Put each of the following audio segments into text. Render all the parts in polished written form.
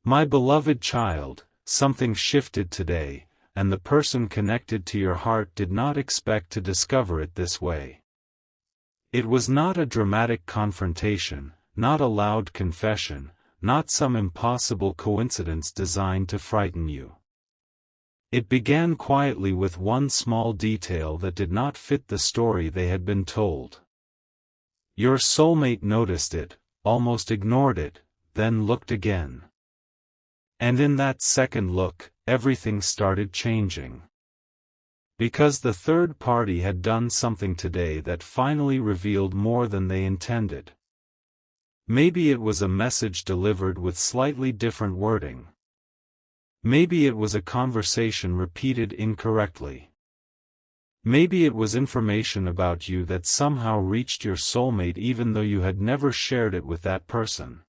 My beloved child, something shifted today, and the person connected to your heart did not expect to discover it this way. It was not a dramatic confrontation, not a loud confession, not some impossible coincidence designed to frighten you. It began quietly with one small detail that did not fit the story they had been told. Your soulmate noticed it, almost ignored it, then looked again. And in that second look, everything started changing. Because the third party had done something today that finally revealed more than they intended. Maybe it was a message delivered with slightly different wording. Maybe it was a conversation repeated incorrectly. Maybe it was information about you that somehow reached your soulmate even though you had never shared it with that person.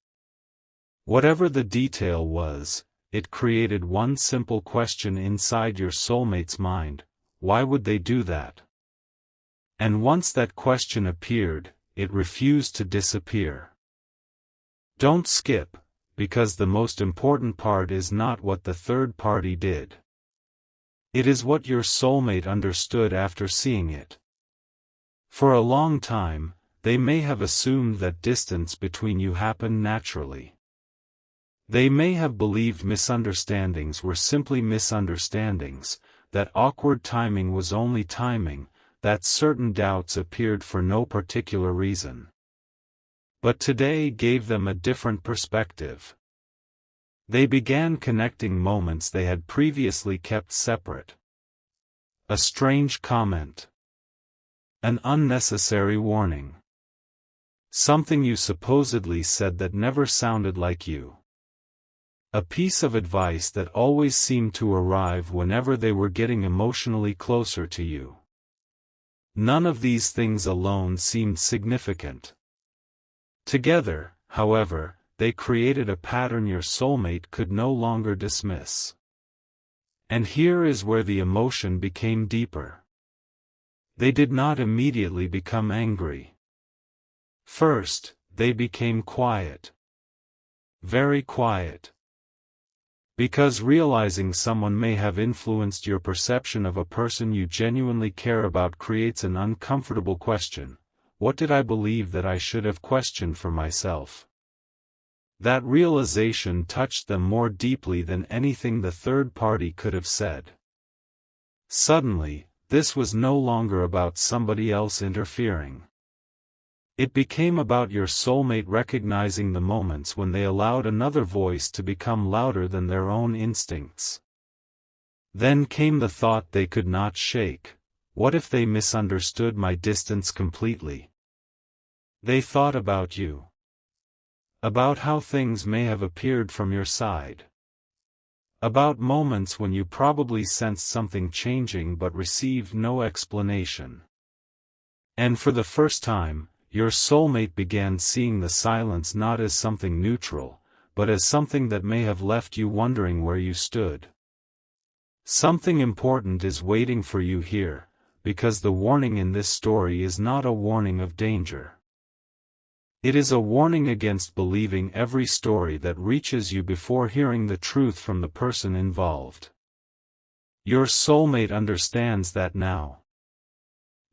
Whatever the detail was, it created one simple question inside your soulmate's mind: why would they do that? And once that question appeared, it refused to disappear. Don't skip, because the most important part is not what the third party did. It is what your soulmate understood after seeing it. For a long time, they may have assumed that distance between you happened naturally. They may have believed misunderstandings were simply misunderstandings, that awkward timing was only timing, that certain doubts appeared for no particular reason. But today gave them a different perspective. They began connecting moments they had previously kept separate. A strange comment. An unnecessary warning. Something you supposedly said that never sounded like you. A piece of advice that always seemed to arrive whenever they were getting emotionally closer to you. None of these things alone seemed significant. Together, however, they created a pattern your soulmate could no longer dismiss. And here is where the emotion became deeper. They did not immediately become angry. First, they became quiet. Very quiet. Because realizing someone may have influenced your perception of a person you genuinely care about creates an uncomfortable question. What did I believe that I should have questioned for myself? That realization touched them more deeply than anything the third party could have said. Suddenly, this was no longer about somebody else interfering. It became about your soulmate recognizing the moments when they allowed another voice to become louder than their own instincts. Then came the thought they could not shake: what if they misunderstood my distance completely? They thought about you. About how things may have appeared from your side. About moments when you probably sensed something changing but received no explanation. And for the first time, your soulmate began seeing the silence not as something neutral, but as something that may have left you wondering where you stood. Something important is waiting for you here, because the warning in this story is not a warning of danger. It is a warning against believing every story that reaches you before hearing the truth from the person involved. Your soulmate understands that now.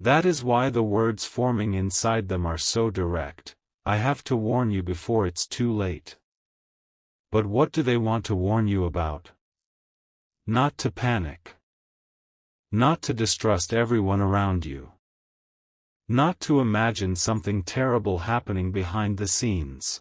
That is why the words forming inside them are so direct: I have to warn you before it's too late. But what do they want to warn you about? Not to panic. Not to distrust everyone around you. Not to imagine something terrible happening behind the scenes.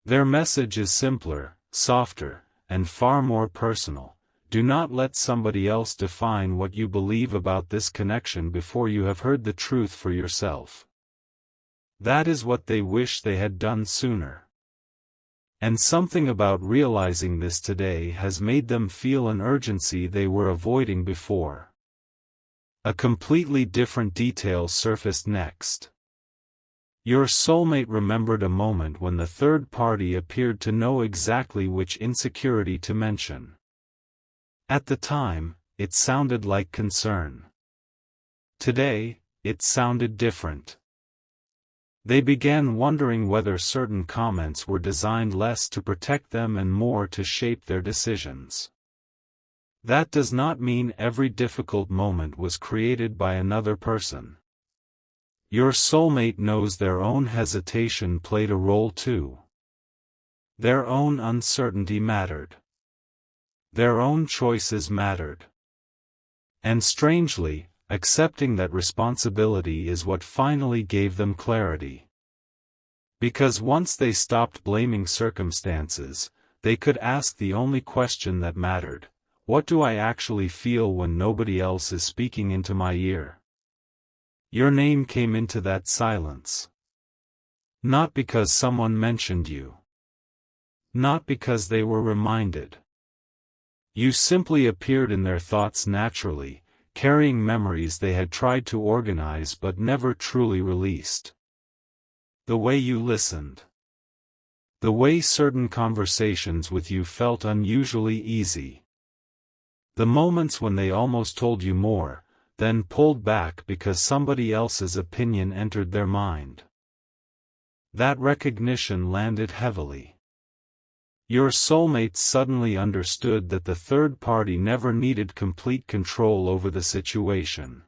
Their message is simpler, softer, and far more personal. Do not let somebody else define what you believe about this connection before you have heard the truth for yourself. That is what they wish they had done sooner. And something about realizing this today has made them feel an urgency they were avoiding before. A completely different detail surfaced next. Your soulmate remembered a moment when the third party appeared to know exactly which insecurity to mention. At the time, it sounded like concern. Today, it sounded different. They began wondering whether certain comments were designed less to protect them and more to shape their decisions. That does not mean every difficult moment was created by another person. Your soulmate knows their own hesitation played a role too. Their own uncertainty mattered. Their own choices mattered. And strangely, accepting that responsibility is what finally gave them clarity. Because once they stopped blaming circumstances, they could ask the only question that mattered: what do I actually feel when nobody else is speaking into my ear? Your name came into that silence. Not because someone mentioned you. Not because they were reminded. You simply appeared in their thoughts naturally, carrying memories they had tried to organize but never truly released. The way you listened. The way certain conversations with you felt unusually easy. The moments when they almost told you more, then pulled back because somebody else's opinion entered their mind. That recognition landed heavily. Your soulmate suddenly understood that the third party never needed complete control over the situation.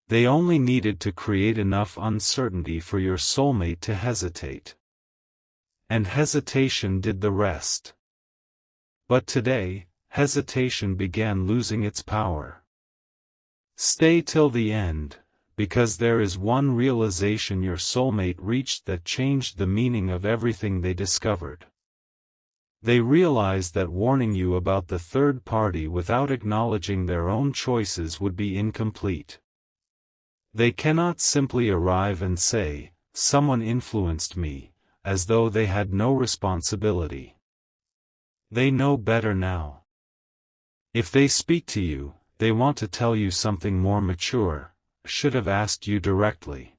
They only needed to create enough uncertainty for your soulmate to hesitate. And hesitation did the rest. But today, hesitation began losing its power. Stay till the end, because there is one realization your soulmate reached that changed the meaning of everything they discovered. They realized that warning you about the third party without acknowledging their own choices would be incomplete. They cannot simply arrive and say, "Someone influenced me," as though they had no responsibility. They know better now. If they speak to you, they want to tell you something more mature. Should have asked you directly.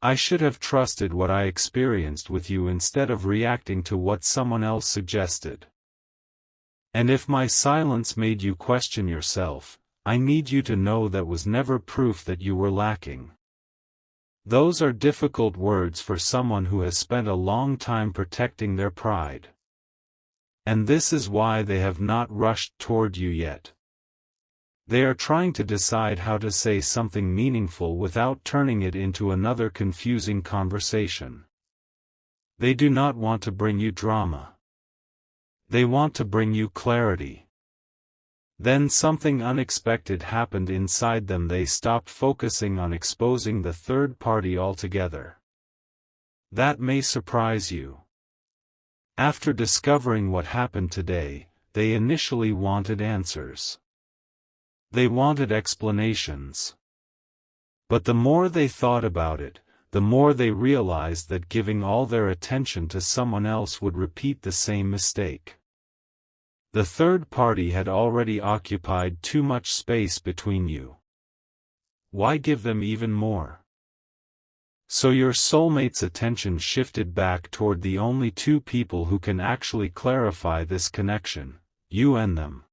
I should have trusted what I experienced with you instead of reacting to what someone else suggested. And if my silence made you question yourself, I need you to know that was never proof that you were lacking. Those are difficult words for someone who has spent a long time protecting their pride. And this is why they have not rushed toward you yet. They are trying to decide how to say something meaningful without turning it into another confusing conversation. They do not want to bring you drama. They want to bring you clarity. Then something unexpected happened inside them. They stopped focusing on exposing the third party altogether. That may surprise you. After discovering what happened today, they initially wanted answers. They wanted explanations. But the more they thought about it, the more they realized that giving all their attention to someone else would repeat the same mistake. The third party had already occupied too much space between you. Why give them even more? So your soulmate's attention shifted back toward the only two people who can actually clarify this connection, you and them.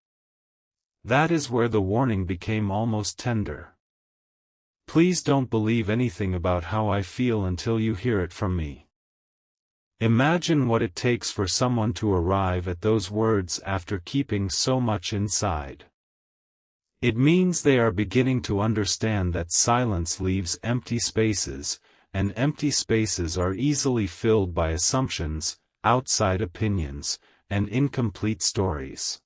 That is where the warning became almost tender. Please don't believe anything about how I feel until you hear it from me. Imagine what it takes for someone to arrive at those words after keeping so much inside. It means they are beginning to understand that silence leaves empty spaces, and empty spaces are easily filled by assumptions, outside opinions, and incomplete stories.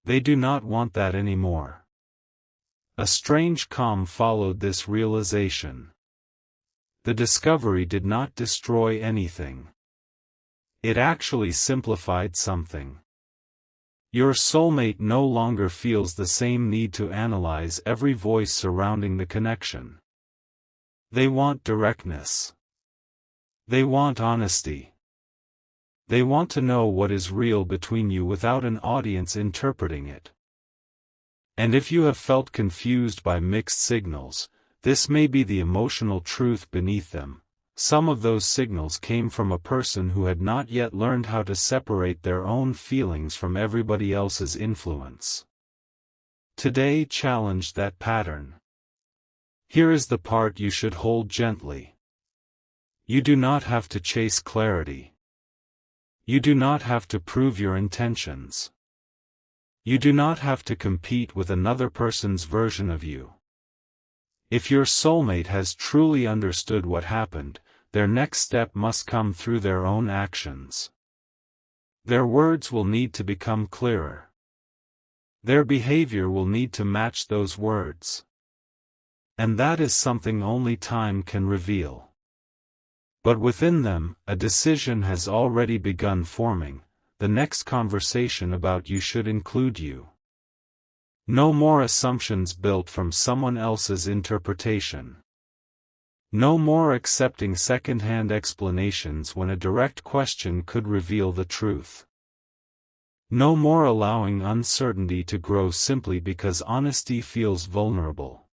They do not want that anymore. A strange calm followed this realization. The discovery did not destroy anything. It actually simplified something. Your soulmate no longer feels the same need to analyze every voice surrounding the connection. They want directness. They want honesty. They want to know what is real between you without an audience interpreting it. And if you have felt confused by mixed signals, this may be the emotional truth beneath them. Some of those signals came from a person who had not yet learned how to separate their own feelings from everybody else's influence. Today challenged that pattern. Here is the part you should hold gently. You do not have to chase clarity. You do not have to prove your intentions. You do not have to compete with another person's version of you. If your soulmate has truly understood what happened, their next step must come through their own actions. Their words will need to become clearer. Their behavior will need to match those words. And that is something only time can reveal. But within them, a decision has already begun forming. The next conversation about you should include you. No more assumptions built from someone else's interpretation. No more accepting second-hand explanations when a direct question could reveal the truth. No more allowing uncertainty to grow simply because honesty feels vulnerable.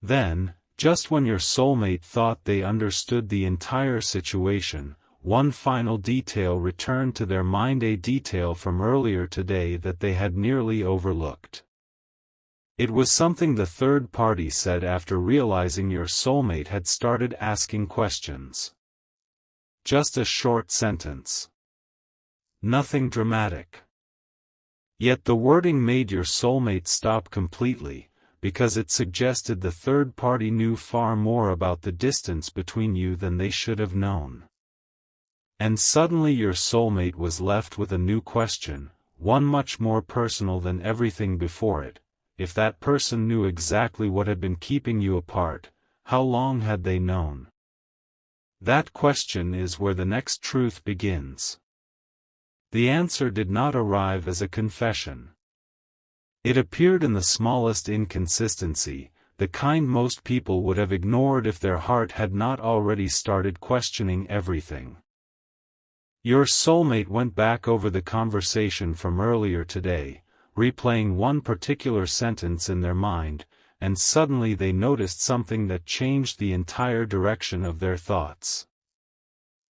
Then, just when your soulmate thought they understood the entire situation, one final detail returned to their mind, a detail from earlier today that they had nearly overlooked. It was something the third party said after realizing your soulmate had started asking questions. Just a short sentence. Nothing dramatic. Yet the wording made your soulmate stop completely, because it suggested the third party knew far more about the distance between you than they should have known. And suddenly your soulmate was left with a new question, one much more personal than everything before it. If that person knew exactly what had been keeping you apart, how long had they known? That question is where the next truth begins. The answer did not arrive as a confession. It appeared in the smallest inconsistency, the kind most people would have ignored if their heart had not already started questioning everything. Your soulmate went back over the conversation from earlier today, replaying one particular sentence in their mind, and suddenly they noticed something that changed the entire direction of their thoughts.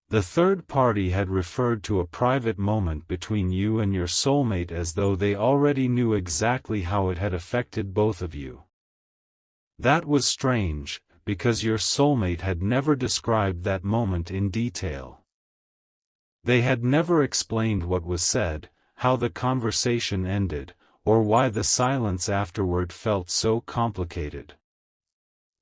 The third party had referred to a private moment between you and your soulmate as though they already knew exactly how it had affected both of you. That was strange, because your soulmate had never described that moment in detail. They had never explained what was said, how the conversation ended, or why the silence afterward felt so complicated.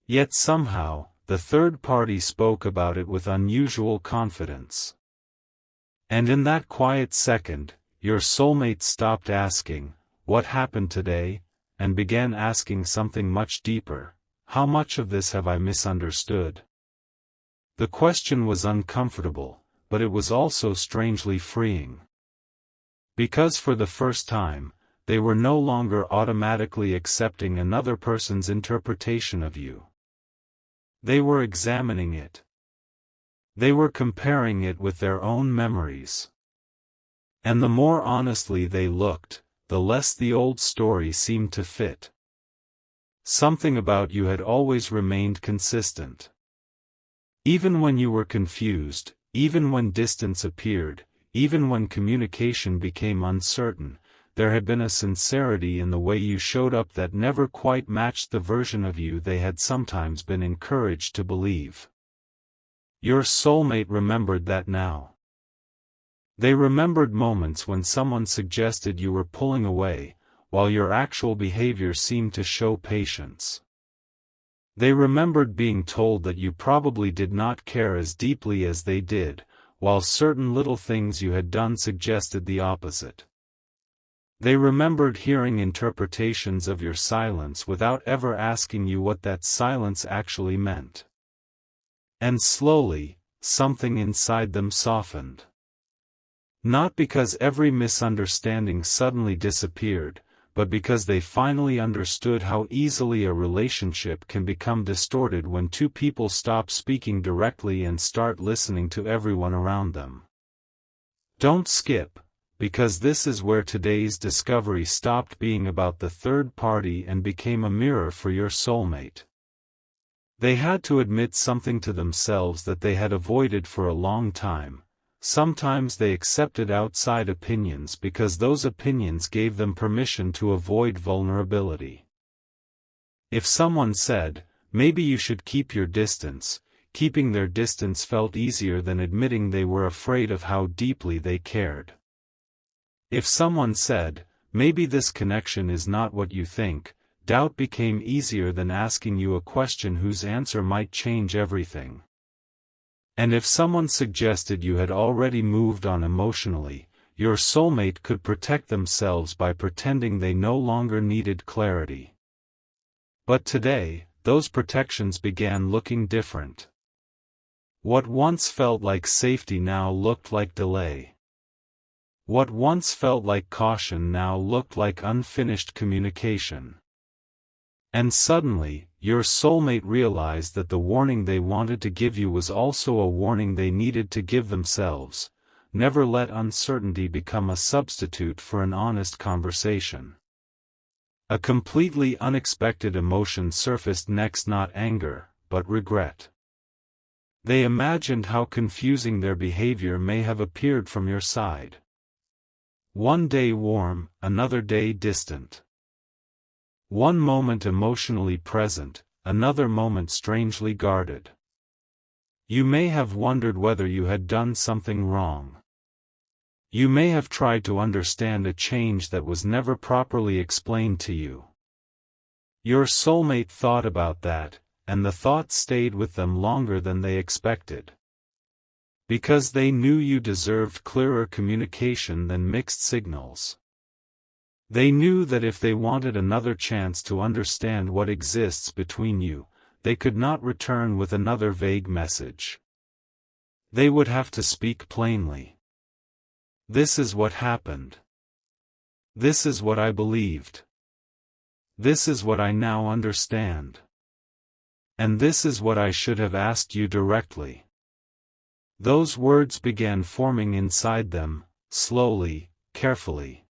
Yet somehow, the third party spoke about it with unusual confidence. And in that quiet second, your soulmate stopped asking, "What happened today?" and began asking something much deeper, "How much of this have I misunderstood?" The question was uncomfortable, but it was also strangely freeing. Because for the first time, they were no longer automatically accepting another person's interpretation of you. They were examining it. They were comparing it with their own memories. And the more honestly they looked, the less the old story seemed to fit. Something about you had always remained consistent. Even when you were confused, even when distance appeared, even when communication became uncertain, there had been a sincerity in the way you showed up that never quite matched the version of you they had sometimes been encouraged to believe. Your soulmate remembered that now. They remembered moments when someone suggested you were pulling away, while your actual behavior seemed to show patience. They remembered being told that you probably did not care as deeply as they did, while certain little things you had done suggested the opposite. They remembered hearing interpretations of your silence without ever asking you what that silence actually meant. And slowly, something inside them softened. Not because every misunderstanding suddenly disappeared, but because they finally understood how easily a relationship can become distorted when two people stop speaking directly and start listening to everyone around them. Don't skip, because this is where today's discovery stopped being about the third party and became a mirror for your soulmate. They had to admit something to themselves that they had avoided for a long time. Sometimes they accepted outside opinions because those opinions gave them permission to avoid vulnerability. If someone said, "Maybe you should keep your distance," keeping their distance felt easier than admitting they were afraid of how deeply they cared. If someone said, "Maybe this connection is not what you think," doubt became easier than asking you a question whose answer might change everything. And if someone suggested you had already moved on emotionally, your soulmate could protect themselves by pretending they no longer needed clarity. But today, those protections began looking different. What once felt like safety now looked like delay. What once felt like caution now looked like unfinished communication. And suddenly, your soulmate realized that the warning they wanted to give you was also a warning they needed to give themselves. Never let uncertainty become a substitute for an honest conversation. A completely unexpected emotion surfaced next, not anger, but regret. They imagined how confusing their behavior may have appeared from your side. One day warm, another day distant. One moment emotionally present, another moment strangely guarded. You may have wondered whether you had done something wrong. You may have tried to understand a change that was never properly explained to you. Your soulmate thought about that, and the thought stayed with them longer than they expected. Because they knew you deserved clearer communication than mixed signals. They knew that if they wanted another chance to understand what exists between you, they could not return with another vague message. They would have to speak plainly. This is what happened. This is what I believed. This is what I now understand. And this is what I should have asked you directly. Those words began forming inside them, slowly, carefully.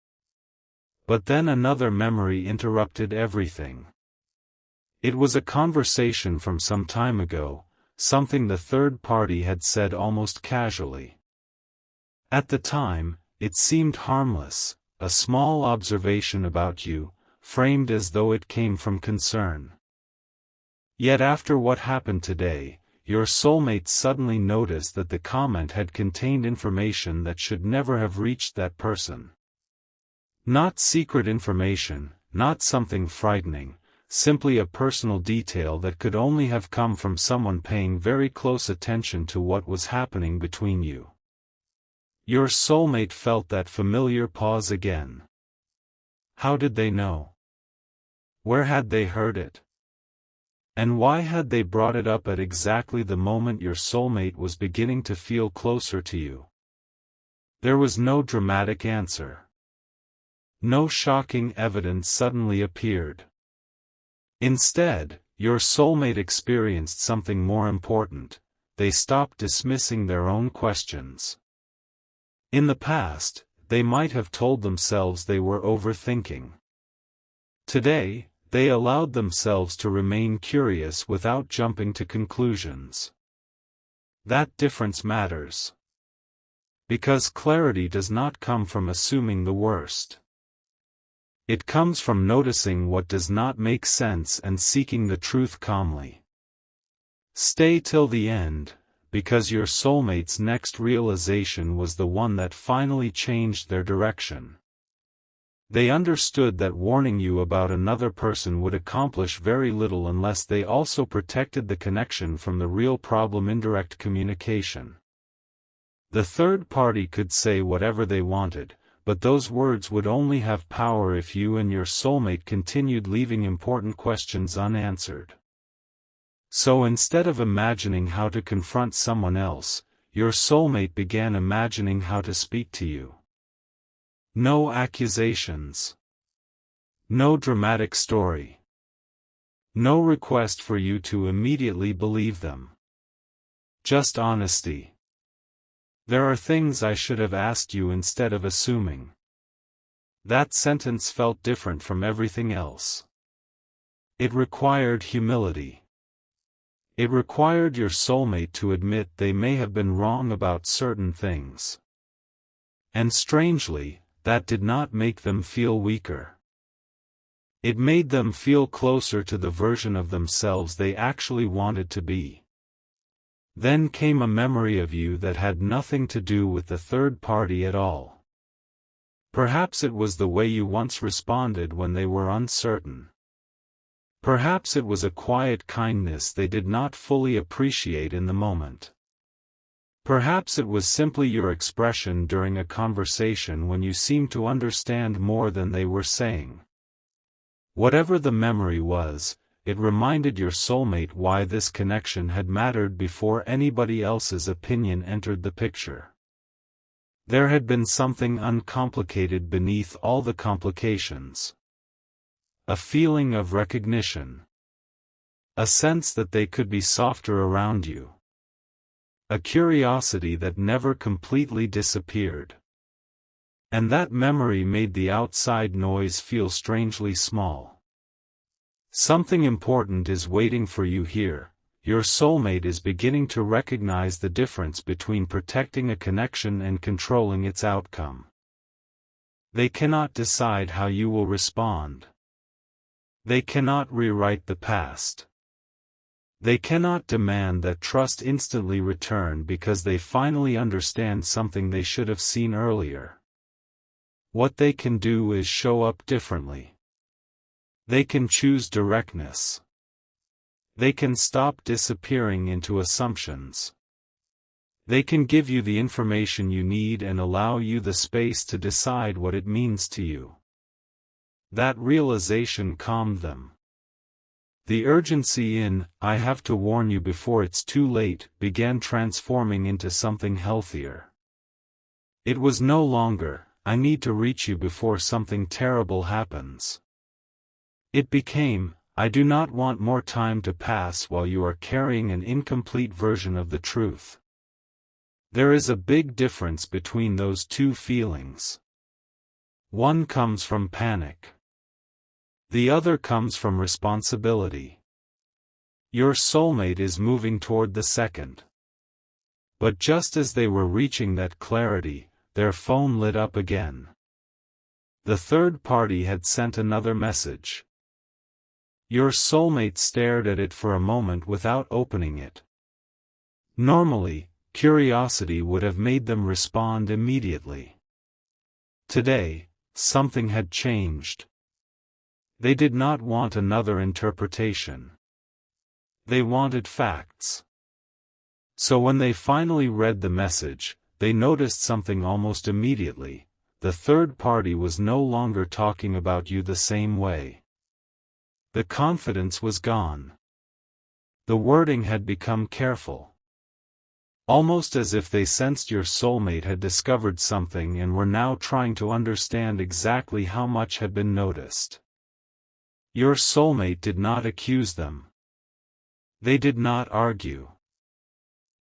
But then another memory interrupted everything. It was a conversation from some time ago, something the third party had said almost casually. At the time, it seemed harmless, a small observation about you, framed as though it came from concern. Yet after what happened today, your soulmate suddenly noticed that the comment had contained information that should never have reached that person. Not secret information, not something frightening, simply a personal detail that could only have come from someone paying very close attention to what was happening between you. Your soulmate felt that familiar pause again. How did they know? Where had they heard it? And why had they brought it up at exactly the moment your soulmate was beginning to feel closer to you? There was no dramatic answer. No shocking evidence suddenly appeared. Instead, your soulmate experienced something more important. They stopped dismissing their own questions. In the past, they might have told themselves they were overthinking. Today, they allowed themselves to remain curious without jumping to conclusions. That difference matters. Because clarity does not come from assuming the worst. It comes from noticing what does not make sense and seeking the truth calmly. Stay till the end, because your soulmate's next realization was the one that finally changed their direction. They understood that warning you about another person would accomplish very little unless they also protected the connection from the real problem: indirect communication. The third party could say whatever they wanted, but those words would only have power if you and your soulmate continued leaving important questions unanswered. So instead of imagining how to confront someone else, your soulmate began imagining how to speak to you. No accusations. No dramatic story. No request for you to immediately believe them. Just honesty. There are things I should have asked you instead of assuming. That sentence felt different from everything else. It required humility. It required your soulmate to admit they may have been wrong about certain things. And strangely, that did not make them feel weaker. It made them feel closer to the version of themselves they actually wanted to be. Then came a memory of you that had nothing to do with the third party at all. Perhaps it was the way you once responded when they were uncertain. Perhaps it was a quiet kindness they did not fully appreciate in the moment. Perhaps it was simply your expression during a conversation when you seemed to understand more than they were saying. Whatever the memory was, it reminded your soulmate why this connection had mattered before anybody else's opinion entered the picture. There had been something uncomplicated beneath all the complications. A feeling of recognition. A sense that they could be softer around you. A curiosity that never completely disappeared. And that memory made the outside noise feel strangely small. Something important is waiting for you here. Your soulmate is beginning to recognize the difference between protecting a connection and controlling its outcome. They cannot decide how you will respond. They cannot rewrite the past. They cannot demand that trust instantly return because they finally understand something they should have seen earlier. What they can do is show up differently. They can choose directness. They can stop disappearing into assumptions. They can give you the information you need and allow you the space to decide what it means to you. That realization calmed them. The urgency in, "I have to warn you before it's too late," began transforming into something healthier. It was no longer, "I need to reach you before something terrible happens." It became, "I do not want more time to pass while you are carrying an incomplete version of the truth." There is a big difference between those two feelings. One comes from panic. The other comes from responsibility. Your soulmate is moving toward the second. But just as they were reaching that clarity, their phone lit up again. The third party had sent another message. Your soulmate stared at it for a moment without opening it. Normally, curiosity would have made them respond immediately. Today, something had changed. They did not want another interpretation. They wanted facts. So when they finally read the message, they noticed something almost immediately. The third party was no longer talking about you the same way. The confidence was gone. The wording had become careful. Almost as if they sensed your soulmate had discovered something and were now trying to understand exactly how much had been noticed. Your soulmate did not accuse them. They did not argue.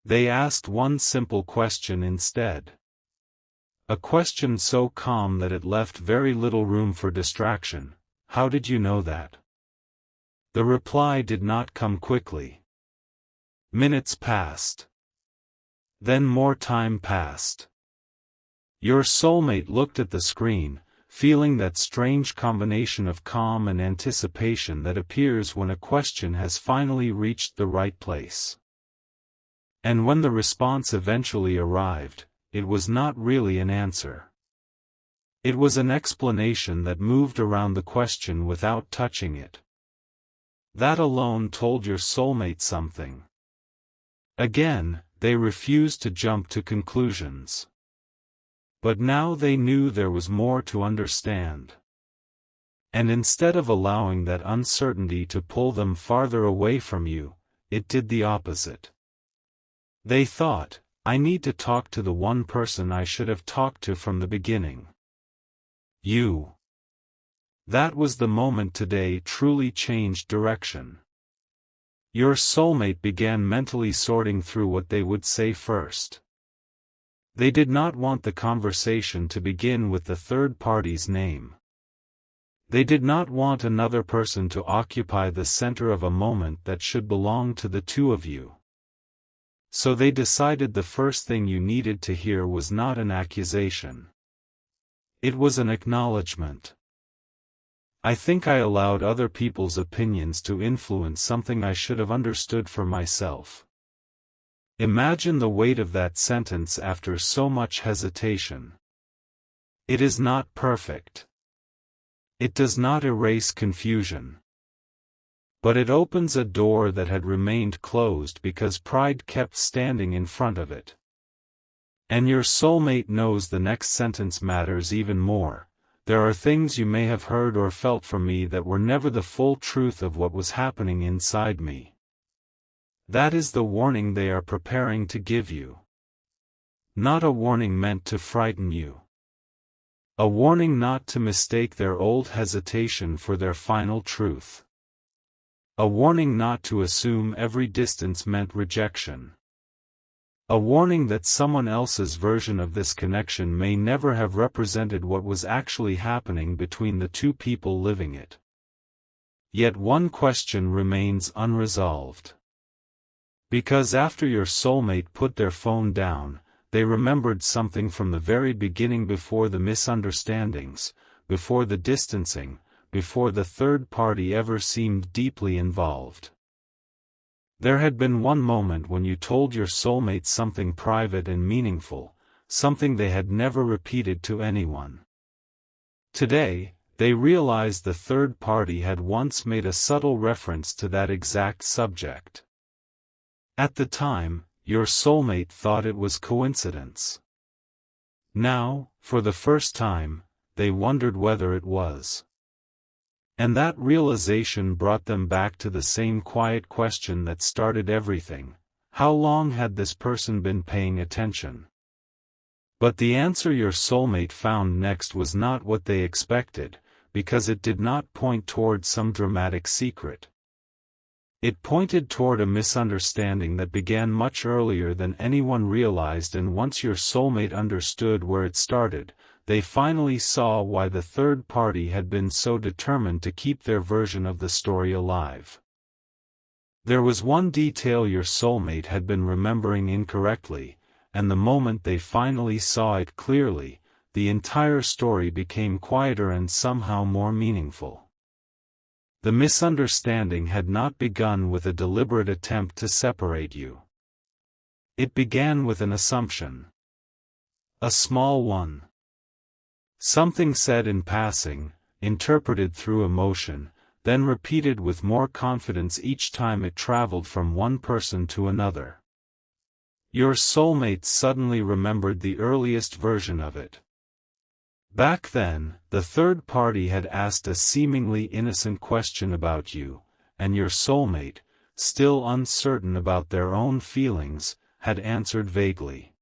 They asked one simple question instead. A question so calm that it left very little room for distraction. "How did you know that?" The reply did not come quickly. Minutes passed. Then more time passed. Your soulmate looked at the screen, feeling that strange combination of calm and anticipation that appears when a question has finally reached the right place. And when the response eventually arrived, it was not really an answer. It was an explanation that moved around the question without touching it. That alone told your soulmate something. Again, they refused to jump to conclusions. But now they knew there was more to understand. And instead of allowing that uncertainty to pull them farther away from you, it did the opposite. They thought, "I need to talk to the one person I should have talked to from the beginning. You." That was the moment today truly changed direction. Your soulmate began mentally sorting through what they would say first. They did not want the conversation to begin with the third party's name. They did not want another person to occupy the center of a moment that should belong to the two of you. So they decided the first thing you needed to hear was not an accusation. It was an acknowledgement. "I think I allowed other people's opinions to influence something I should have understood for myself." Imagine the weight of that sentence after so much hesitation. It is not perfect. It does not erase confusion. But it opens a door that had remained closed because pride kept standing in front of it. And your soulmate knows the next sentence matters even more. There are things you may have heard or felt from me that were never the full truth of what was happening inside me. That is the warning they are preparing to give you. Not a warning meant to frighten you. A warning not to mistake their old hesitation for their final truth. A warning not to assume every distance meant rejection. A warning that someone else's version of this connection may never have represented what was actually happening between the two people living it. Yet one question remains unresolved. Because after your soulmate put their phone down, they remembered something from the very beginning, before the misunderstandings, before the distancing, before the third party ever seemed deeply involved. There had been one moment when you told your soulmate something private and meaningful, something they had never repeated to anyone. Today, they realized the third party had once made a subtle reference to that exact subject. At the time, your soulmate thought it was coincidence. Now, for the first time, they wondered whether it was. And that realization brought them back to the same quiet question that started everything: how long had this person been paying attention? But the answer your soulmate found next was not what they expected, because it did not point toward some dramatic secret. It pointed toward a misunderstanding that began much earlier than anyone realized, and once your soulmate understood where it started, they finally saw why the third party had been so determined to keep their version of the story alive. There was one detail your soulmate had been remembering incorrectly, and the moment they finally saw it clearly, the entire story became quieter and somehow more meaningful. The misunderstanding had not begun with a deliberate attempt to separate you. It began with an assumption. A small one. Something said in passing, interpreted through emotion, then repeated with more confidence each time it traveled from one person to another. Your soulmate suddenly remembered the earliest version of it. Back then, the third party had asked a seemingly innocent question about you, and your soulmate, still uncertain about their own feelings, had answered vaguely.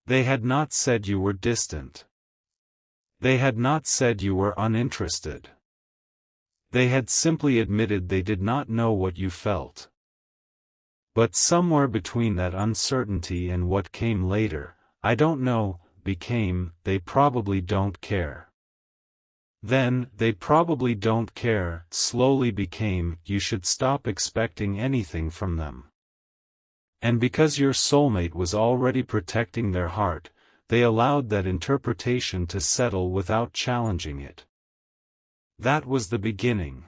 They had not said you were distant. They had not said you were uninterested. They had simply admitted they did not know what you felt. But somewhere between that uncertainty and what came later, I don't know, became, they probably don't care. Then, they probably don't care, slowly became, you should stop expecting anything from them. And because your soulmate was already protecting their heart, they allowed that interpretation to settle without challenging it. That was the beginning.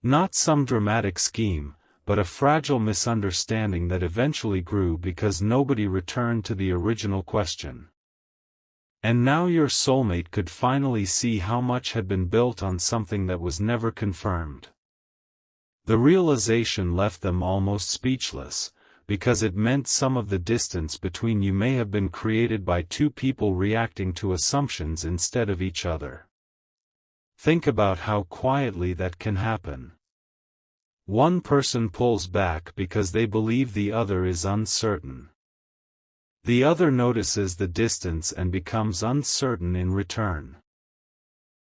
Not some dramatic scheme, but a fragile misunderstanding that eventually grew because nobody returned to the original question. And now your soulmate could finally see how much had been built on something that was never confirmed. The realization left them almost speechless, because it meant some of the distance between you may have been created by two people reacting to assumptions instead of each other. Think about how quietly that can happen. One person pulls back because they believe the other is uncertain. The other notices the distance and becomes uncertain in return.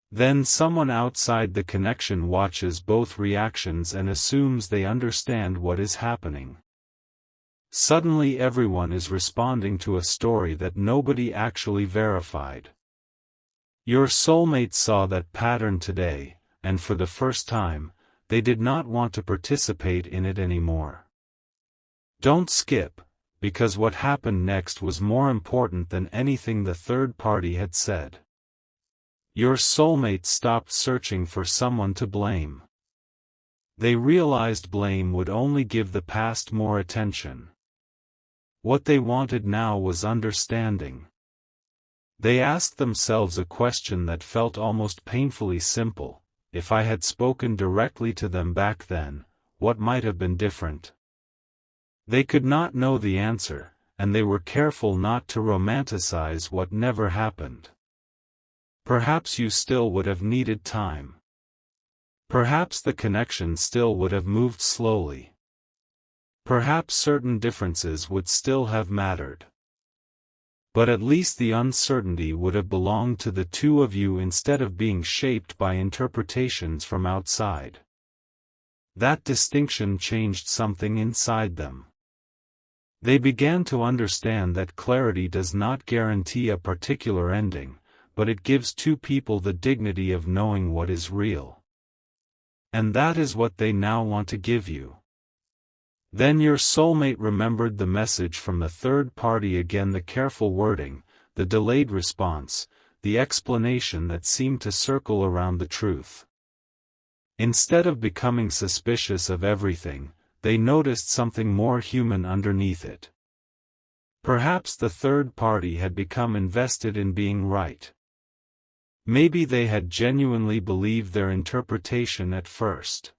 Then someone outside the connection watches both reactions and assumes they understand what is happening. Suddenly everyone is responding to a story that nobody actually verified. Your soulmate saw that pattern today, and for the first time, they did not want to participate in it anymore. Don't skip, because what happened next was more important than anything the third party had said. Your soulmate stopped searching for someone to blame. They realized blame would only give the past more attention. What they wanted now was understanding. They asked themselves a question that felt almost painfully simple: if I had spoken directly to them back then, what might have been different? They could not know the answer, and they were careful not to romanticize what never happened. Perhaps you still would have needed time. Perhaps the connection still would have moved slowly. Perhaps certain differences would still have mattered. But at least the uncertainty would have belonged to the two of you instead of being shaped by interpretations from outside. That distinction changed something inside them. They began to understand that clarity does not guarantee a particular ending, but it gives two people the dignity of knowing what is real. And that is what they now want to give you. Then your soulmate remembered the message from the third party again, the careful wording, the delayed response, the explanation that seemed to circle around the truth. Instead of becoming suspicious of everything, they noticed something more human underneath it. Perhaps the third party had become invested in being right. Maybe they had genuinely believed their interpretation at first.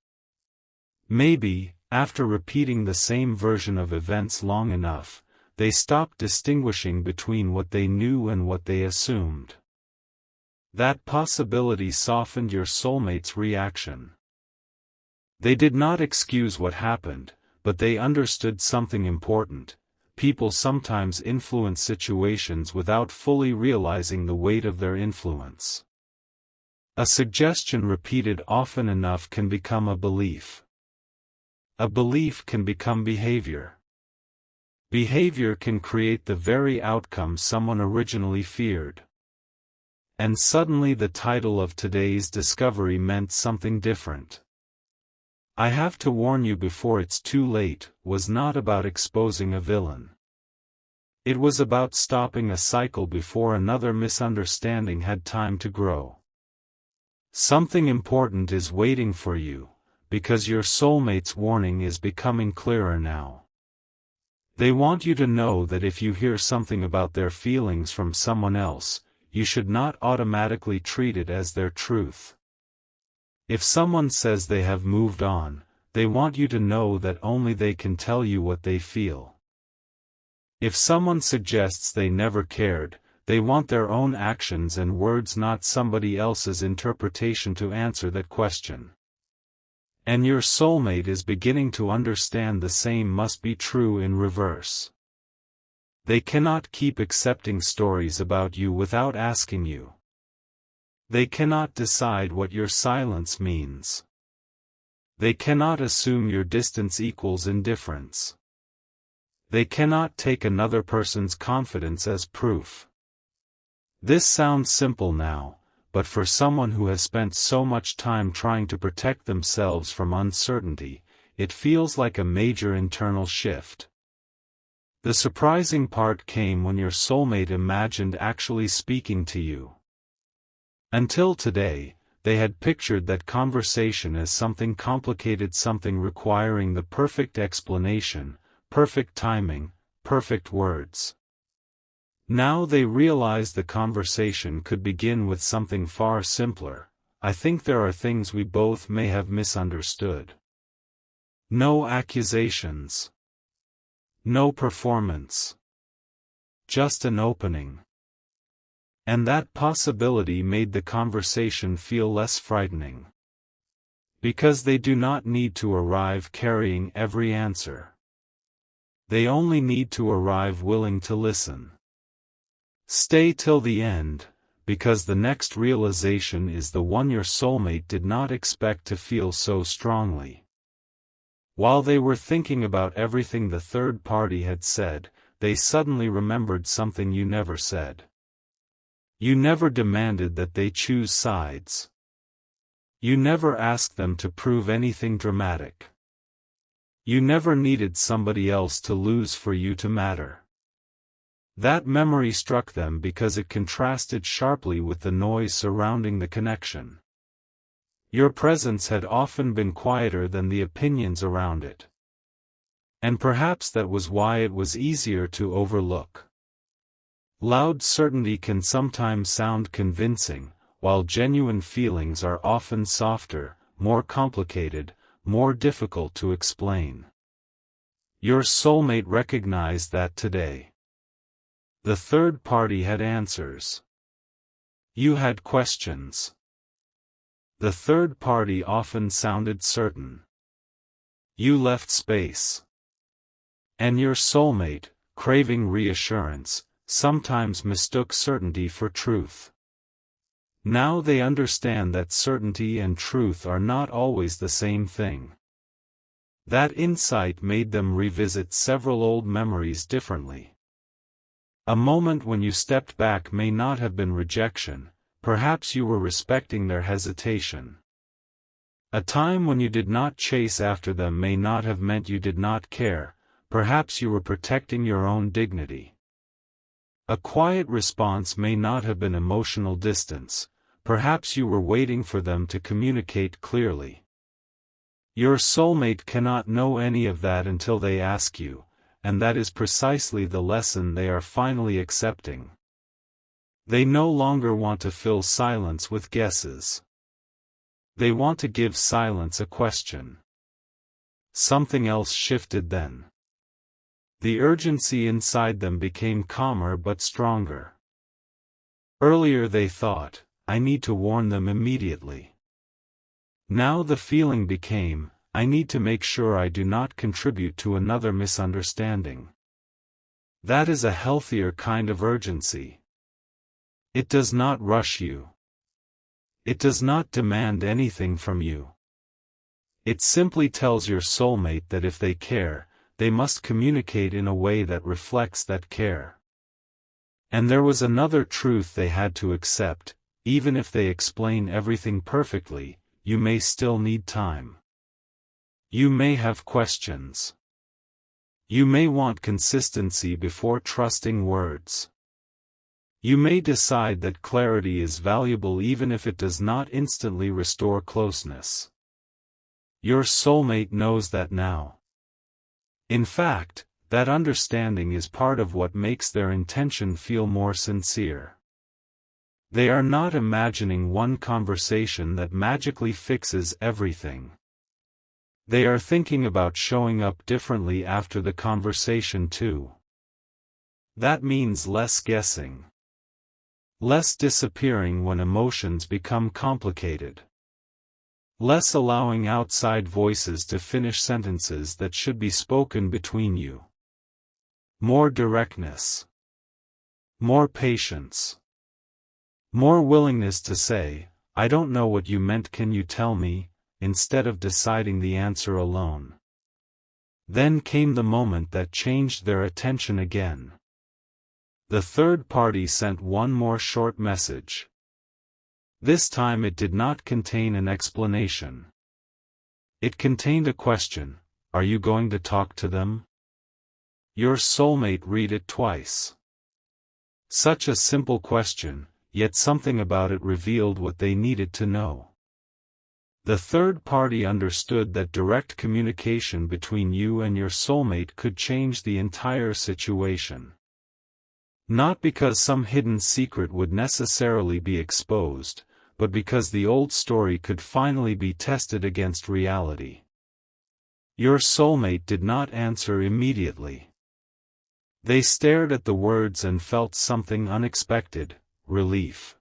Maybe, after repeating the same version of events long enough, they stopped distinguishing between what they knew and what they assumed. That possibility softened your soulmate's reaction. They did not excuse what happened, but they understood something important. People sometimes influence situations without fully realizing the weight of their influence. A suggestion repeated often enough can become a belief. A belief can become behavior. Behavior can create the very outcome someone originally feared. And suddenly the title of today's discovery meant something different. I have to warn you before it's too late was not about exposing a villain. It was about stopping a cycle before another misunderstanding had time to grow. Something important is waiting for you, because your soulmate's warning is becoming clearer now. They want you to know that if you hear something about their feelings from someone else, you should not automatically treat it as their truth. If someone says they have moved on, they want you to know that only they can tell you what they feel. If someone suggests they never cared, they want their own actions and words, not somebody else's interpretation, to answer that question. And your soulmate is beginning to understand the same must be true in reverse. They cannot keep accepting stories about you without asking you. They cannot decide what your silence means. They cannot assume your distance equals indifference. They cannot take another person's confidence as proof. This sounds simple now, but for someone who has spent so much time trying to protect themselves from uncertainty, it feels like a major internal shift. The surprising part came when your soulmate imagined actually speaking to you. Until today, they had pictured that conversation as something complicated, something requiring the perfect explanation, perfect timing, perfect words. Now they realize the conversation could begin with something far simpler. I think there are things we both may have misunderstood. No accusations. No performance. Just an opening. And that possibility made the conversation feel less frightening. Because they do not need to arrive carrying every answer. They only need to arrive willing to listen. Stay till the end, because the next realization is the one your soulmate did not expect to feel so strongly. While they were thinking about everything the third party had said, they suddenly remembered something you never said. You never demanded that they choose sides. You never asked them to prove anything dramatic. You never needed somebody else to lose for you to matter. That memory struck them because it contrasted sharply with the noise surrounding the connection. Your presence had often been quieter than the opinions around it. And perhaps that was why it was easier to overlook. Loud certainty can sometimes sound convincing, while genuine feelings are often softer, more complicated, more difficult to explain. Your soulmate recognized that today. The third party had answers. You had questions. The third party often sounded certain. You left space. And your soulmate, craving reassurance, sometimes mistook certainty for truth. Now they understand that certainty and truth are not always the same thing. That insight made them revisit several old memories differently. A moment when you stepped back may not have been rejection, perhaps you were respecting their hesitation. A time when you did not chase after them may not have meant you did not care, perhaps you were protecting your own dignity. A quiet response may not have been emotional distance, perhaps you were waiting for them to communicate clearly. Your soulmate cannot know any of that until they ask you, and that is precisely the lesson they are finally accepting. They no longer want to fill silence with guesses. They want to give silence a question. Something else shifted then. The urgency inside them became calmer but stronger. Earlier they thought, I need to warn them immediately. Now the feeling became, I need to make sure I do not contribute to another misunderstanding. That is a healthier kind of urgency. It does not rush you. It does not demand anything from you. It simply tells your soulmate that if they care, they must communicate in a way that reflects that care. And there was another truth they had to accept, even if they explain everything perfectly, you may still need time. You may have questions. You may want consistency before trusting words. You may decide that clarity is valuable even if it does not instantly restore closeness. Your soulmate knows that now. In fact, that understanding is part of what makes their intention feel more sincere. They are not imagining one conversation that magically fixes everything. They are thinking about showing up differently after the conversation too. That means less guessing. Less disappearing when emotions become complicated. Less allowing outside voices to finish sentences that should be spoken between you. More directness. More patience. More willingness to say, I don't know what you meant, can you tell me, instead of deciding the answer alone. Then came the moment that changed their attention again. The third party sent one more short message. This time it did not contain an explanation. It contained a question, are you going to talk to them? Your soulmate read it twice. Such a simple question, yet something about it revealed what they needed to know. The third party understood that direct communication between you and your soulmate could change the entire situation. Not because some hidden secret would necessarily be exposed, but because the old story could finally be tested against reality. Your soulmate did not answer immediately. They stared at the words and felt something unexpected, relief.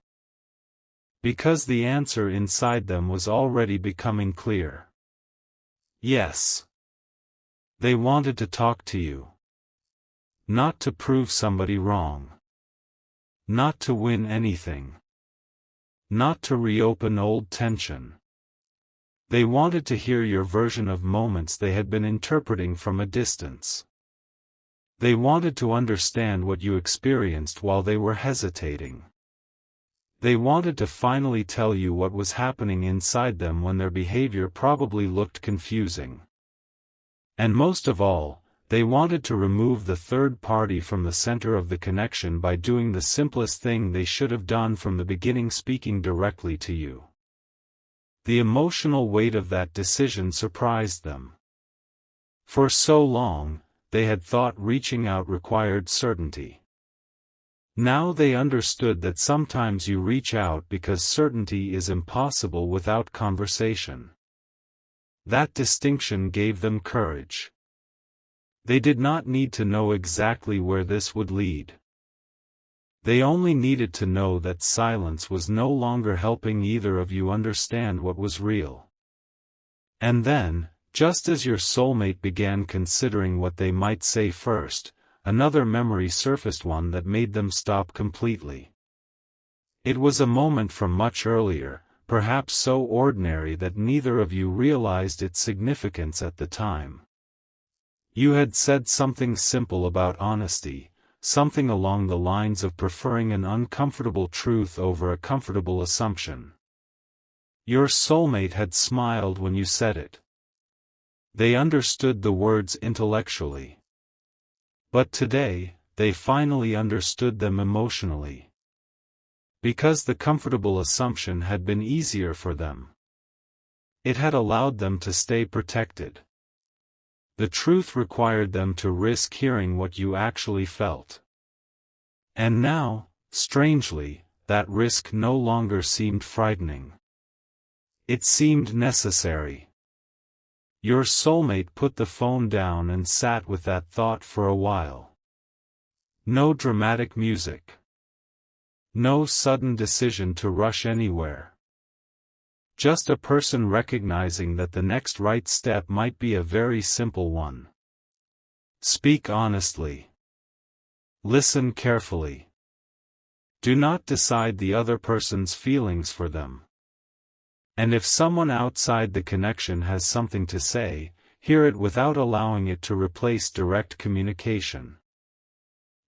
Because the answer inside them was already becoming clear. Yes. They wanted to talk to you. Not to prove somebody wrong. Not to win anything. Not to reopen old tension. They wanted to hear your version of moments they had been interpreting from a distance. They wanted to understand what you experienced while they were hesitating. They wanted to finally tell you what was happening inside them when their behavior probably looked confusing. And most of all, they wanted to remove the third party from the center of the connection by doing the simplest thing they should have done from the beginning, speaking directly to you. The emotional weight of that decision surprised them. For so long, they had thought reaching out required certainty. Now they understood that sometimes you reach out because certainty is impossible without conversation. That distinction gave them courage. They did not need to know exactly where this would lead. They only needed to know that silence was no longer helping either of you understand what was real. And then, just as your soulmate began considering what they might say first, another memory surfaced, one that made them stop completely. It was a moment from much earlier, perhaps so ordinary that neither of you realized its significance at the time. You had said something simple about honesty, something along the lines of preferring an uncomfortable truth over a comfortable assumption. Your soulmate had smiled when you said it. They understood the words intellectually. But today, they finally understood them emotionally. Because the comfortable assumption had been easier for them. It had allowed them to stay protected. The truth required them to risk hearing what you actually felt. And now, strangely, that risk no longer seemed frightening. It seemed necessary. Your soulmate put the phone down and sat with that thought for a while. No dramatic music. No sudden decision to rush anywhere. Just a person recognizing that the next right step might be a very simple one. Speak honestly. Listen carefully. Do not decide the other person's feelings for them. And if someone outside the connection has something to say, hear it without allowing it to replace direct communication.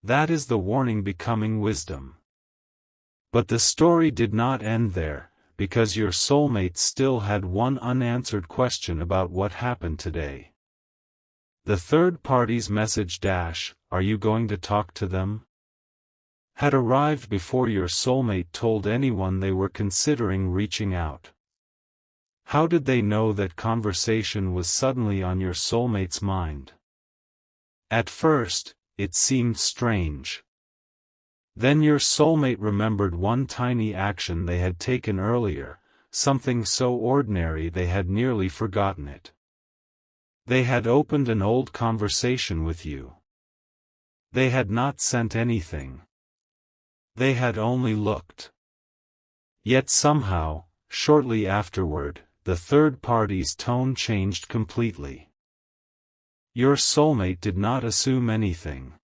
That is the warning becoming wisdom. But the story did not end there, because your soulmate still had one unanswered question about what happened today. The third party's message "Are you going to talk to them?" had arrived before your soulmate told anyone they were considering reaching out. How did they know that conversation was suddenly on your soulmate's mind? At first, it seemed strange. Then your soulmate remembered one tiny action they had taken earlier, something so ordinary they had nearly forgotten it. They had opened an old conversation with you. They had not sent anything. They had only looked. Yet somehow, shortly afterward, the third party's tone changed completely. Your soulmate did not assume anything.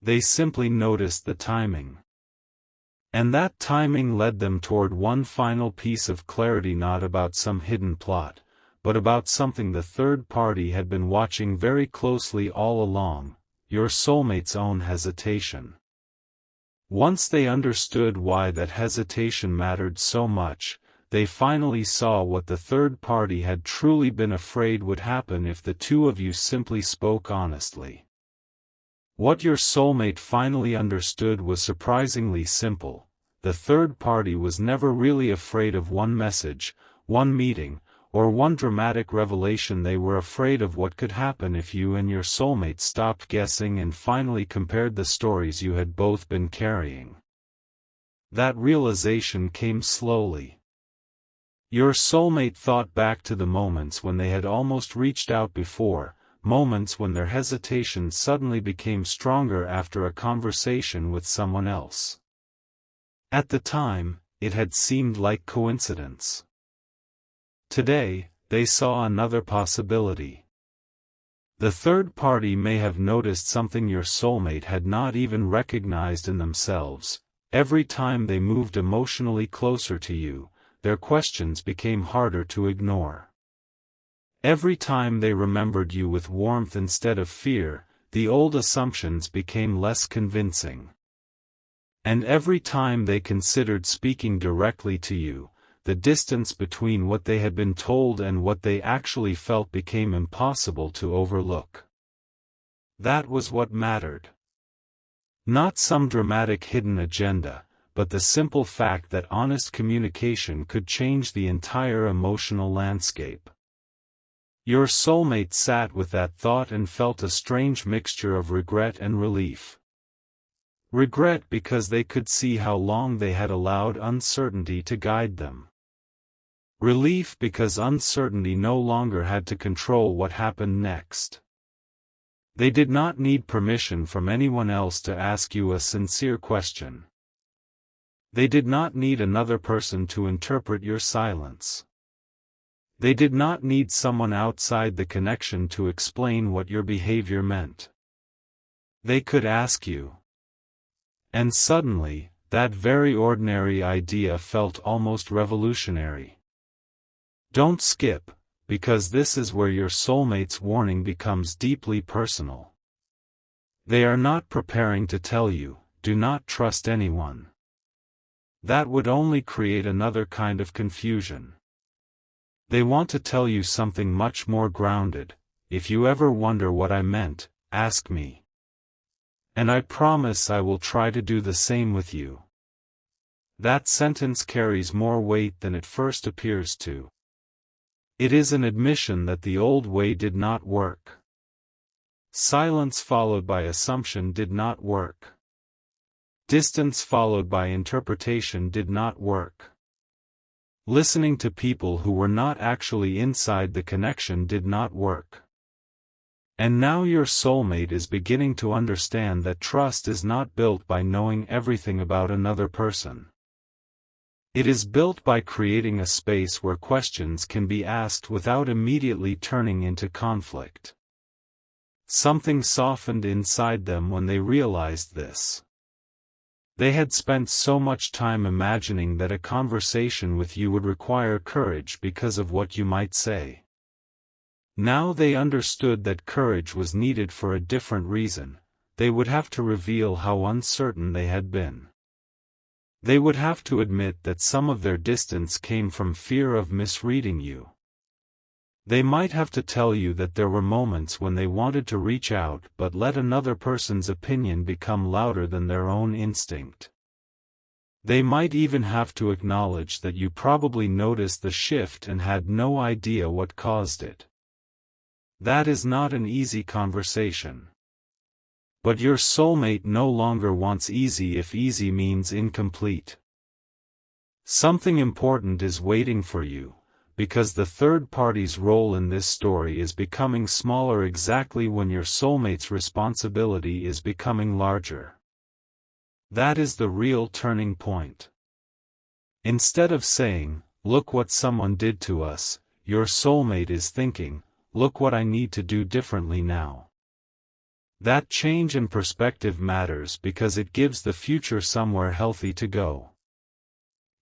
They simply noticed the timing. And that timing led them toward one final piece of clarity, not about some hidden plot, but about something the third party had been watching very closely all along, your soulmate's own hesitation. Once they understood why that hesitation mattered so much, they finally saw what the third party had truly been afraid would happen if the two of you simply spoke honestly. What your soulmate finally understood was surprisingly simple. The third party was never really afraid of one message, one meeting, or one dramatic revelation. They were afraid of what could happen if you and your soulmate stopped guessing and finally compared the stories you had both been carrying. That realization came slowly. Your soulmate thought back to the moments when they had almost reached out before, moments when their hesitation suddenly became stronger after a conversation with someone else. At the time, it had seemed like coincidence. Today, they saw another possibility. The third party may have noticed something your soulmate had not even recognized in themselves. Every time they moved emotionally closer to you, their questions became harder to ignore. Every time they remembered you with warmth instead of fear, the old assumptions became less convincing. And every time they considered speaking directly to you, the distance between what they had been told and what they actually felt became impossible to overlook. That was what mattered. Not some dramatic hidden agenda, but the simple fact that honest communication could change the entire emotional landscape. Your soulmate sat with that thought and felt a strange mixture of regret and relief. Regret because they could see how long they had allowed uncertainty to guide them. Relief because uncertainty no longer had to control what happened next. They did not need permission from anyone else to ask you a sincere question. They did not need another person to interpret your silence. They did not need someone outside the connection to explain what your behavior meant. They could ask you. And suddenly, that very ordinary idea felt almost revolutionary. Don't skip, because this is where your soulmate's warning becomes deeply personal. They are not preparing to tell you, do not trust anyone. That would only create another kind of confusion. They want to tell you something much more grounded. If you ever wonder what I meant, ask me. And I promise I will try to do the same with you. That sentence carries more weight than it first appears to. It is an admission that the old way did not work. Silence followed by assumption did not work. Distance followed by interpretation did not work. Listening to people who were not actually inside the connection did not work. And now your soulmate is beginning to understand that trust is not built by knowing everything about another person. It is built by creating a space where questions can be asked without immediately turning into conflict. Something softened inside them when they realized this. They had spent so much time imagining that a conversation with you would require courage because of what you might say. Now they understood that courage was needed for a different reason. They would have to reveal how uncertain they had been. They would have to admit that some of their distance came from fear of misreading you. They might have to tell you that there were moments when they wanted to reach out but let another person's opinion become louder than their own instinct. They might even have to acknowledge that you probably noticed the shift and had no idea what caused it. That is not an easy conversation. But your soulmate no longer wants easy if easy means incomplete. Something important is waiting for you, because the third party's role in this story is becoming smaller exactly when your soulmate's responsibility is becoming larger. That is the real turning point. Instead of saying, "Look what someone did to us," your soulmate is thinking, "Look what I need to do differently now." That change in perspective matters because it gives the future somewhere healthy to go.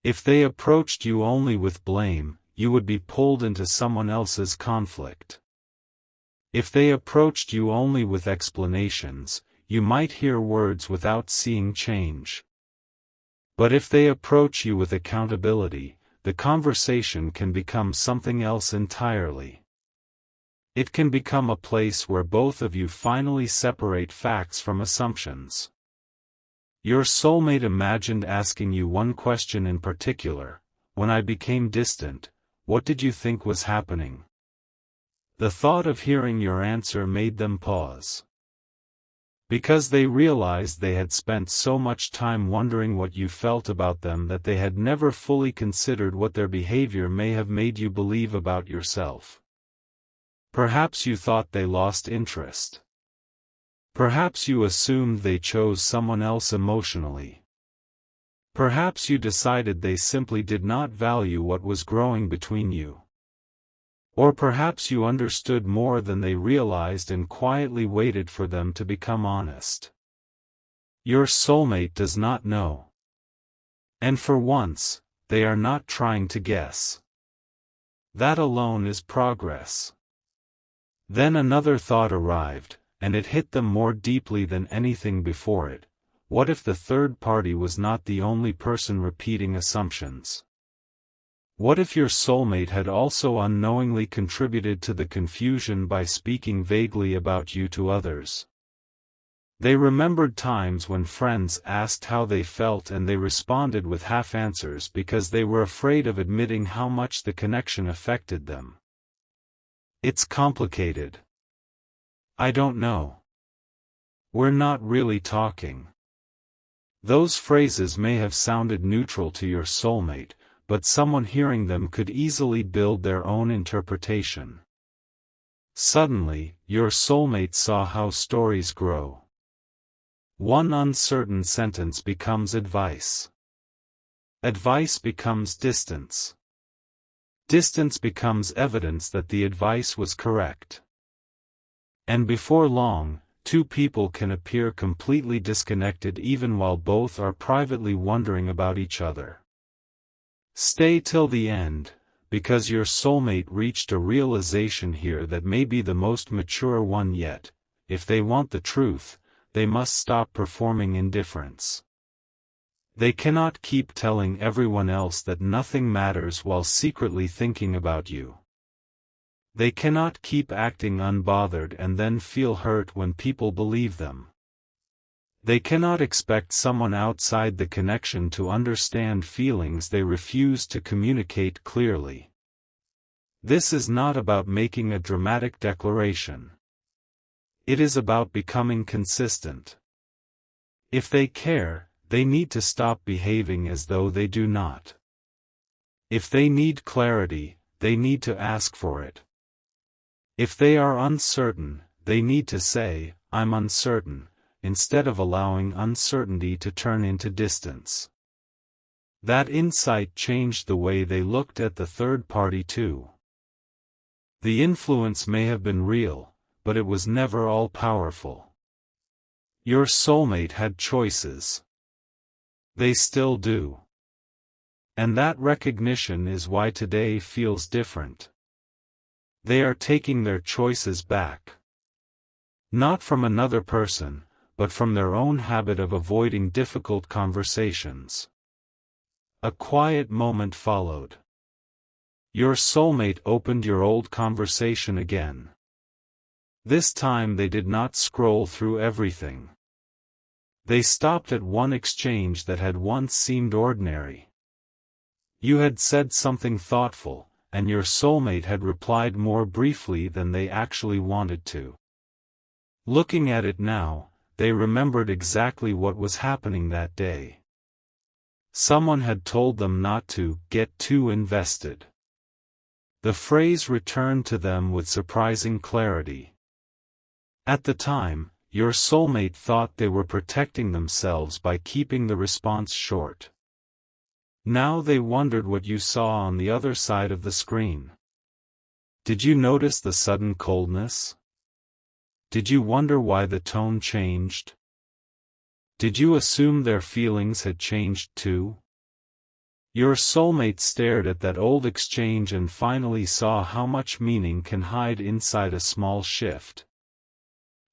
If they approached you only with blame, you would be pulled into someone else's conflict. If they approached you only with explanations, you might hear words without seeing change. But if they approach you with accountability, the conversation can become something else entirely. It can become a place where both of you finally separate facts from assumptions. Your soulmate imagined asking you one question in particular: when I became distant, what did you think was happening? The thought of hearing your answer made them pause. Because they realized they had spent so much time wondering what you felt about them that they had never fully considered what their behavior may have made you believe about yourself. Perhaps you thought they lost interest. Perhaps you assumed they chose someone else emotionally. Perhaps you decided they simply did not value what was growing between you. Or perhaps you understood more than they realized and quietly waited for them to become honest. Your soulmate does not know. And for once, they are not trying to guess. That alone is progress. Then another thought arrived, and it hit them more deeply than anything before it. What if the third party was not the only person repeating assumptions? What if your soulmate had also unknowingly contributed to the confusion by speaking vaguely about you to others? They remembered times when friends asked how they felt and they responded with half answers because they were afraid of admitting how much the connection affected them. It's complicated. I don't know. We're not really talking. Those phrases may have sounded neutral to your soulmate, but someone hearing them could easily build their own interpretation. Suddenly, your soulmate saw how stories grow. One uncertain sentence becomes advice. Advice becomes distance. Distance becomes evidence that the advice was correct. And before long, two people can appear completely disconnected even while both are privately wondering about each other. Stay till the end, because your soulmate reached a realization here that may be the most mature one yet. If they want the truth, they must stop performing indifference. They cannot keep telling everyone else that nothing matters while secretly thinking about you. They cannot keep acting unbothered and then feel hurt when people believe them. They cannot expect someone outside the connection to understand feelings they refuse to communicate clearly. This is not about making a dramatic declaration. It is about becoming consistent. If they care, they need to stop behaving as though they do not. If they need clarity, they need to ask for it. If they are uncertain, they need to say, "I'm uncertain," instead of allowing uncertainty to turn into distance. That insight changed the way they looked at the third party too. The influence may have been real, but it was never all-powerful. Your soulmate had choices. They still do. And that recognition is why today feels different. They are taking their choices back. Not from another person, but from their own habit of avoiding difficult conversations. A quiet moment followed. Your soulmate opened your old conversation again. This time they did not scroll through everything. They stopped at one exchange that had once seemed ordinary. You had said something thoughtful, and your soulmate had replied more briefly than they actually wanted to. Looking at it now, they remembered exactly what was happening that day. Someone had told them not to get too invested. The phrase returned to them with surprising clarity. At the time, your soulmate thought they were protecting themselves by keeping the response short. Now they wondered what you saw on the other side of the screen. Did you notice the sudden coldness? Did you wonder why the tone changed? Did you assume their feelings had changed too? Your soulmate stared at that old exchange and finally saw how much meaning can hide inside a small shift.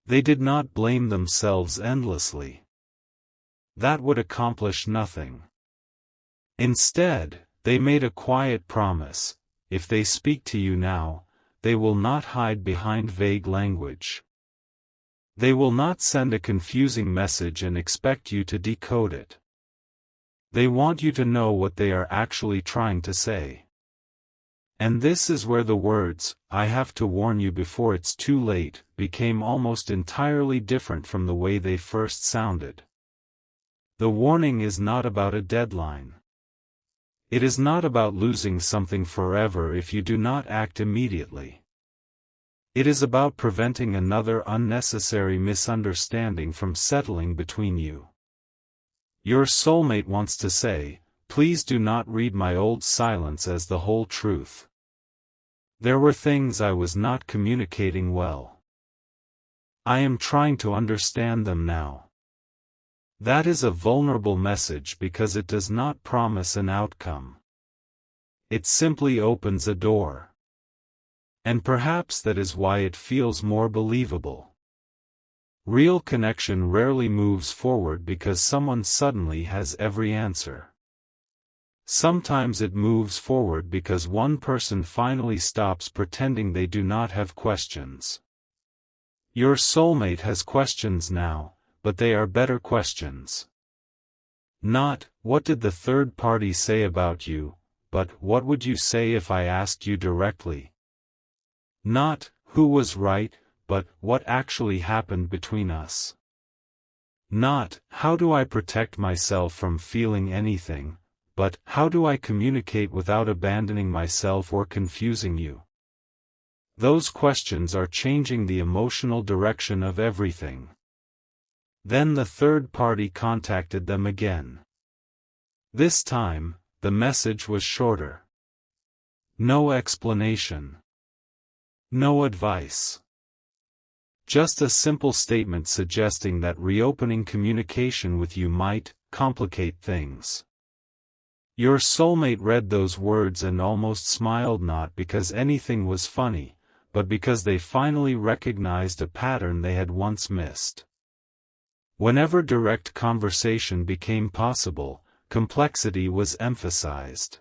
They did not blame themselves endlessly. That would accomplish nothing. Instead, they made a quiet promise: if they speak to you now, they will not hide behind vague language. They will not send a confusing message and expect you to decode it. They want you to know what they are actually trying to say. And this is where the words, "I have to warn you before it's too late," became almost entirely different from the way they first sounded. The warning is not about a deadline. It is not about losing something forever if you do not act immediately. It is about preventing another unnecessary misunderstanding from settling between you. Your soulmate wants to say, "Please do not read my old silence as the whole truth. There were things I was not communicating well. I am trying to understand them now." That is a vulnerable message because it does not promise an outcome. It simply opens a door. And perhaps that is why it feels more believable. Real connection rarely moves forward because someone suddenly has every answer. Sometimes it moves forward because one person finally stops pretending they do not have questions. Your soulmate has questions now, but they are better questions. Not, "What did the third party say about you?" but "What would you say if I asked you directly?" Not, who was right, but, what actually happened between us. Not, how do I protect myself from feeling anything, but, how do I communicate without abandoning myself or confusing you? Those questions are changing the emotional direction of everything. Then the third party contacted them again. This time, the message was shorter. No explanation. No advice. Just a simple statement suggesting that reopening communication with you might complicate things. Your soulmate read those words and almost smiled, not because anything was funny, but because they finally recognized a pattern they had once missed. Whenever direct conversation became possible, complexity was emphasized.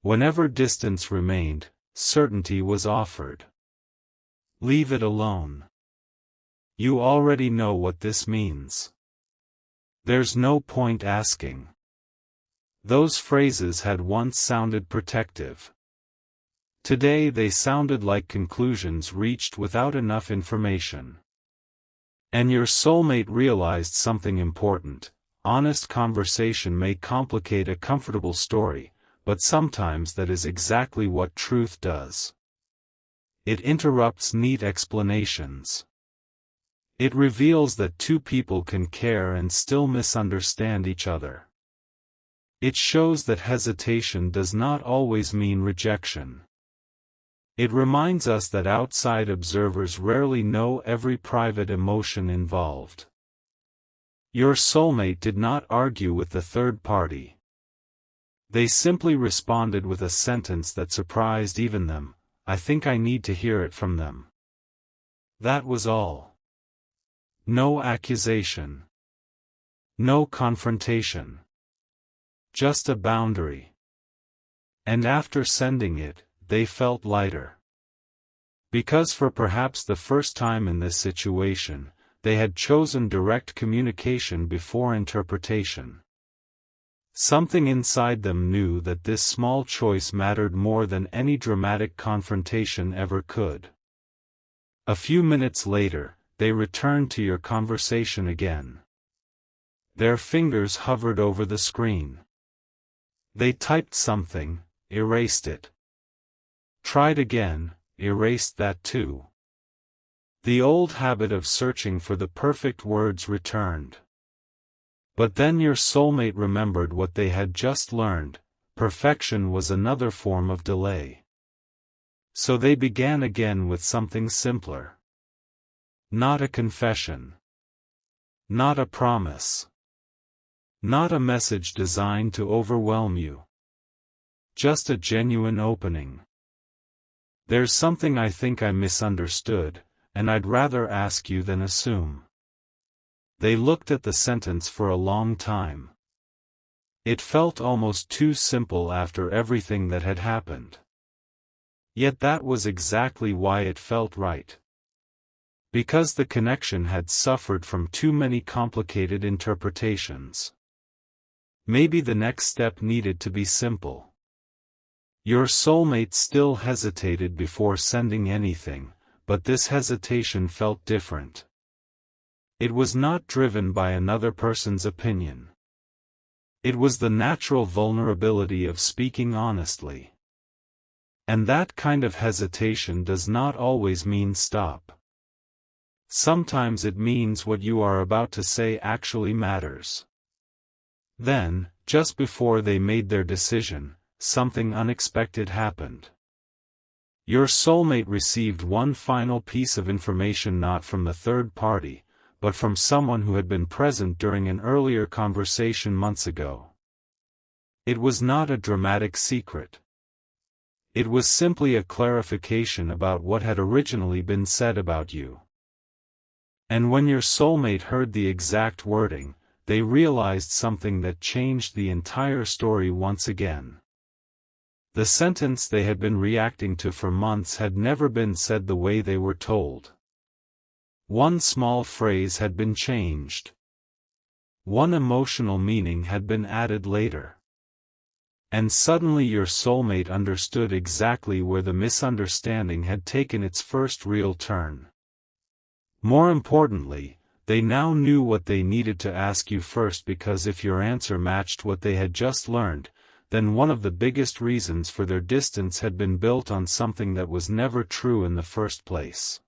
Whenever distance remained, certainty was offered. Leave it alone. You already know what this means. There's no point asking. Those phrases had once sounded protective. Today they sounded like conclusions reached without enough information. And your soulmate realized something important. Honest conversation may complicate a comfortable story, but sometimes that is exactly what truth does. It interrupts neat explanations. It reveals that two people can care and still misunderstand each other. It shows that hesitation does not always mean rejection. It reminds us that outside observers rarely know every private emotion involved. Your soulmate did not argue with the third party. They simply responded with a sentence that surprised even them. I think I need to hear it from them. That was all. No accusation. No confrontation. Just a boundary. And after sending it, they felt lighter. Because for perhaps the first time in this situation, they had chosen direct communication before interpretation. Something inside them knew that this small choice mattered more than any dramatic confrontation ever could. A few minutes later, they returned to your conversation again. Their fingers hovered over the screen. They typed something, erased it. Tried again, erased that too. The old habit of searching for the perfect words returned. But then your soulmate remembered what they had just learned: perfection was another form of delay. So they began again with something simpler. Not a confession. Not a promise. Not a message designed to overwhelm you. Just a genuine opening. There's something I think I misunderstood, and I'd rather ask you than assume. They looked at the sentence for a long time. It felt almost too simple after everything that had happened. Yet that was exactly why it felt right. Because the connection had suffered from too many complicated interpretations. Maybe the next step needed to be simple. Your soulmate still hesitated before sending anything, but this hesitation felt different. It was not driven by another person's opinion. It was the natural vulnerability of speaking honestly. And that kind of hesitation does not always mean stop. Sometimes it means what you are about to say actually matters. Then, just before they made their decision, something unexpected happened. Your soulmate received one final piece of information, not from the third party, but from someone who had been present during an earlier conversation months ago. It was not a dramatic secret. It was simply a clarification about what had originally been said about you. And when your soulmate heard the exact wording, they realized something that changed the entire story once again. The sentence they had been reacting to for months had never been said the way they were told. One small phrase had been changed. One emotional meaning had been added later. And suddenly your soulmate understood exactly where the misunderstanding had taken its first real turn. More importantly, they now knew what they needed to ask you first, because if your answer matched what they had just learned, then one of the biggest reasons for their distance had been built on something that was never true in the first place.